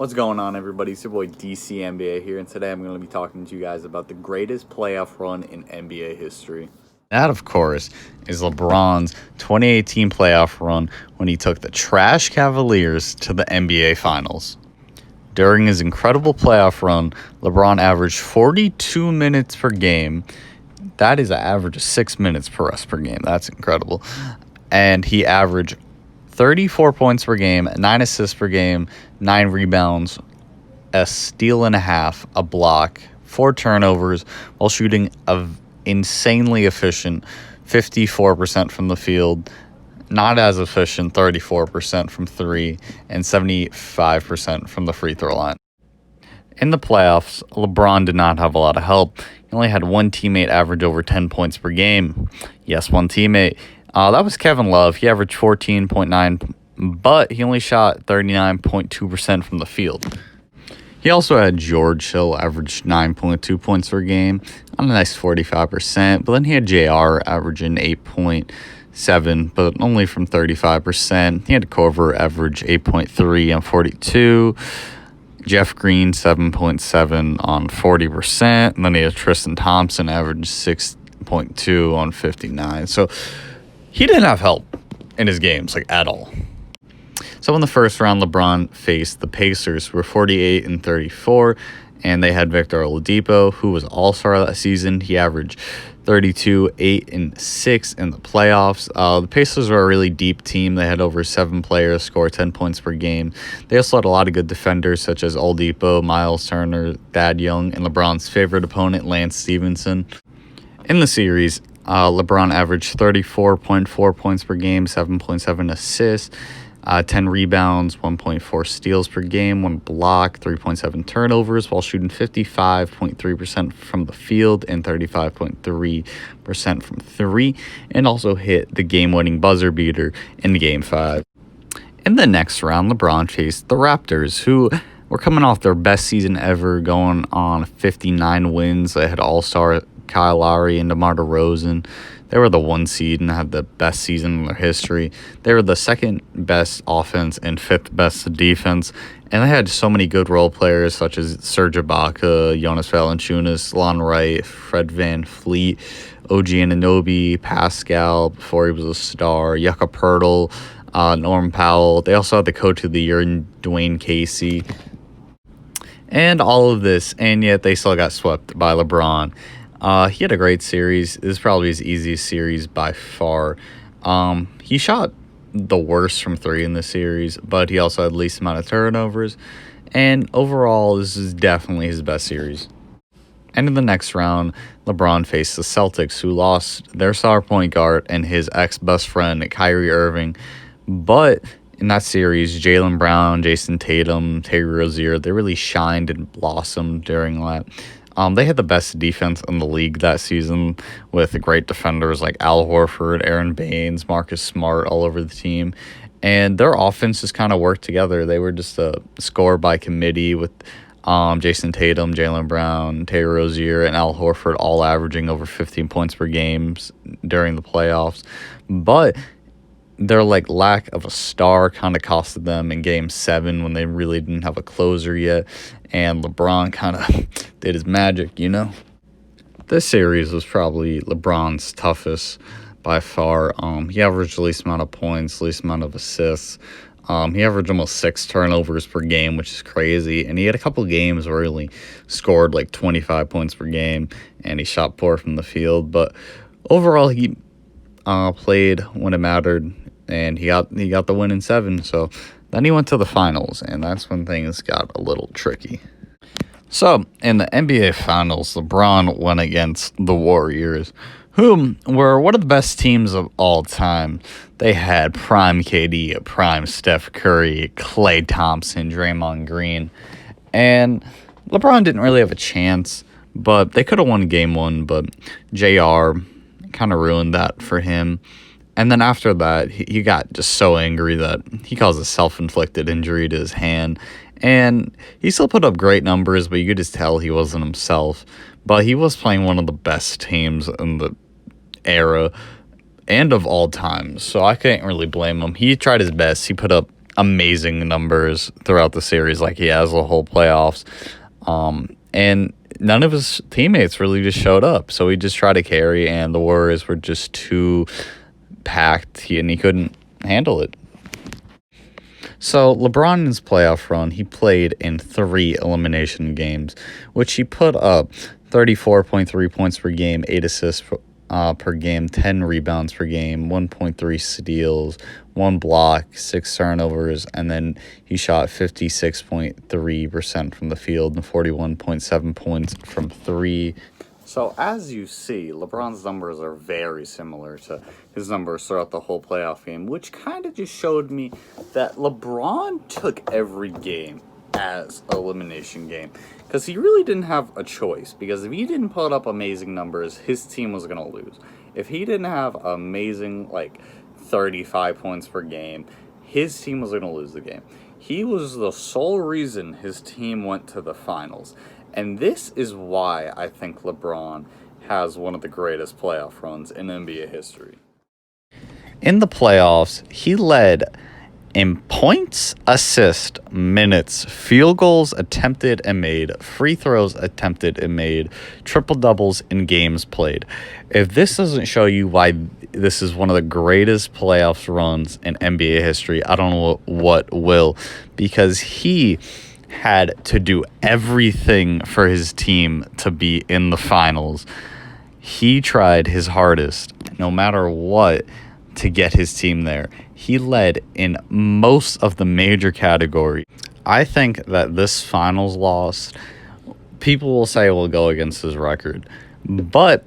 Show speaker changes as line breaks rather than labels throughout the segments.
What's going on, everybody? It's your boy DC NBA here, and today I'm going to be talking to you guys about the greatest playoff run in NBA history. That, of course, is LeBron's 2018 playoff run when he took the trash Cavaliers to the NBA Finals. During his incredible playoff run, LeBron averaged 42 minutes per game. That is an average of 6 minutes per rest per game. That's incredible. And he averaged 34 points per game, 9 assists per game, 9 rebounds, a steal and a half, a block, 4 turnovers, while shooting an insanely efficient 54% from the field, not as efficient 34% from 3, and 75% from the free throw line. In the playoffs, LeBron did not have a lot of help. He only had one teammate average over 10 points per game. Yes, one teammate. That was Kevin Love. He averaged 14.9, but he only shot 39.2% from the field. He also had George Hill, averaged 9.2 points per game, on a nice 45%. But then he had JR averaging 8.7, but only from 35%. He had Corver average 8.3 on 42. Jeff Green, 7.7 on 40%. And then he had Tristan Thompson, average 6.2 on 59. So he didn't have help in his games, at all. So in the first round, LeBron faced the Pacers, who were 48-34, and they had Victor Oladipo, who was all-star that season. He averaged 32, 8, and 6 in the playoffs. The Pacers were a really deep team. They had over 7 players score 10 points per game. They also had a lot of good defenders, such as Oladipo, Miles Turner, Thad Young, and LeBron's favorite opponent, Lance Stevenson. In the series, LeBron averaged 34.4 points per game, 7.7 assists, 10 rebounds, 1.4 steals per game, 1 block, 3.7 turnovers, while shooting 55.3% from the field and 35.3% from 3, and also hit the game-winning buzzer beater in Game 5. In the next round, LeBron faced the Raptors, who were coming off their best season ever, going on 59 wins. They had all-star Kyle Lowry and DeMar DeRozan. They were the 1 seed and had the best season in their history. They were the 2nd best offense and 5th best defense. And they had so many good role players such as Serge Ibaka, Jonas Valanciunas, Lon Wright, Fred VanVleet, OG Anunoby, Pascal before he was a star, Yucca Pirtle, Norm Powell. They also had the coach of the year, Dwayne Casey. And all of this, and yet they still got swept by LeBron. He had a great series. This is probably his easiest series by far. He shot the worst from 3 in the series, but he also had the least amount of turnovers. And overall, this is definitely his best series. And in the next round, LeBron faced the Celtics, who lost their star point guard and his ex-best friend, Kyrie Irving. But in that series, Jaylen Brown, Jason Tatum, Terry Rozier, they really shined and blossomed during that. They had the best defense in the league that season, with great defenders like Al Horford, Aaron Baines, Marcus Smart all over the team. And their offense just kind of worked together. They were just a score by committee with Jason Tatum, Jaylen Brown, Terry Rozier, and Al Horford all averaging over 15 points per game during the playoffs. But their lack of a star kind of costed them in Game 7 when they really didn't have a closer yet, and LeBron kind of did his magic, This series was probably LeBron's toughest by far. He averaged the least amount of points, least amount of assists. He averaged almost 6 turnovers per game, which is crazy, and he had a couple games where he only scored 25 points per game, and he shot poor from the field. But overall, he played when it mattered, and he got the win in 7. So then he went to the finals, and that's when things got a little tricky. So in the NBA Finals, LeBron went against the Warriors, who were one of the best teams of all time. They had prime KD, prime Steph Curry, Klay Thompson, Draymond Green, and LeBron didn't really have a chance, but they could have won Game 1, but JR kind of ruined that for him. And then after that, he got just so angry that he caused a self-inflicted injury to his hand. And he still put up great numbers, but you could just tell he wasn't himself. But he was playing one of the best teams in the era and of all time, so I couldn't really blame him. He tried his best. He put up amazing numbers throughout the series like he has the whole playoffs. And none of his teammates really just showed up. So he just tried to carry, and the Warriors were just too packed, and he couldn't handle it. So LeBron in his playoff run, he played in 3 elimination games, which he put up 34.3 points per game, 8 assists per game, 10 rebounds per game, 1.3 steals, 1 block, 6 turnovers, and then he shot 56.3% from the field and 41.7 points from 3. So as you see, LeBron's numbers are very similar to his numbers throughout the whole playoff game, which kind of just showed me that LeBron took every game as an elimination game, because he really didn't have a choice. Because if he didn't put up amazing numbers, his team was going to lose. If he didn't have amazing, like 35 points per game, his team was going to lose the game. He was the sole reason his team went to the finals. And this is why I think LeBron has one of the greatest playoff runs in NBA history. In the playoffs, he led in points, assists, minutes, field goals attempted and made, free throws attempted and made, triple-doubles in games played. If this doesn't show you why this is one of the greatest playoffs runs in NBA history, I don't know what will, because he had to do everything for his team to be in the finals. He tried his hardest, no matter what, to get his team there. He led in most of the major categories. I think that this finals loss, people will say will go against his record. But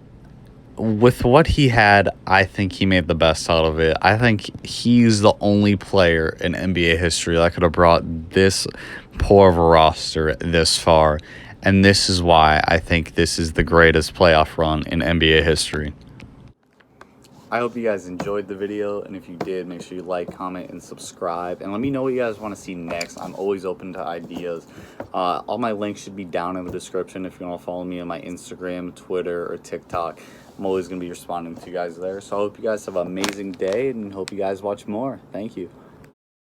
with what he had, I think he made the best out of it. I think he's the only player in NBA history that could have brought this poor of a roster this far. And this is why I think this is the greatest playoff run in NBA history. I hope you guys enjoyed the video, and if you did, make sure you like, comment, and subscribe. And let me know what you guys want to see next. I'm always open to ideas. All my links should be down in the description if you want to follow me on my Instagram, Twitter, or TikTok. I'm always going to be responding to you guys there. So I hope you guys have an amazing day, and hope you guys watch more. Thank you.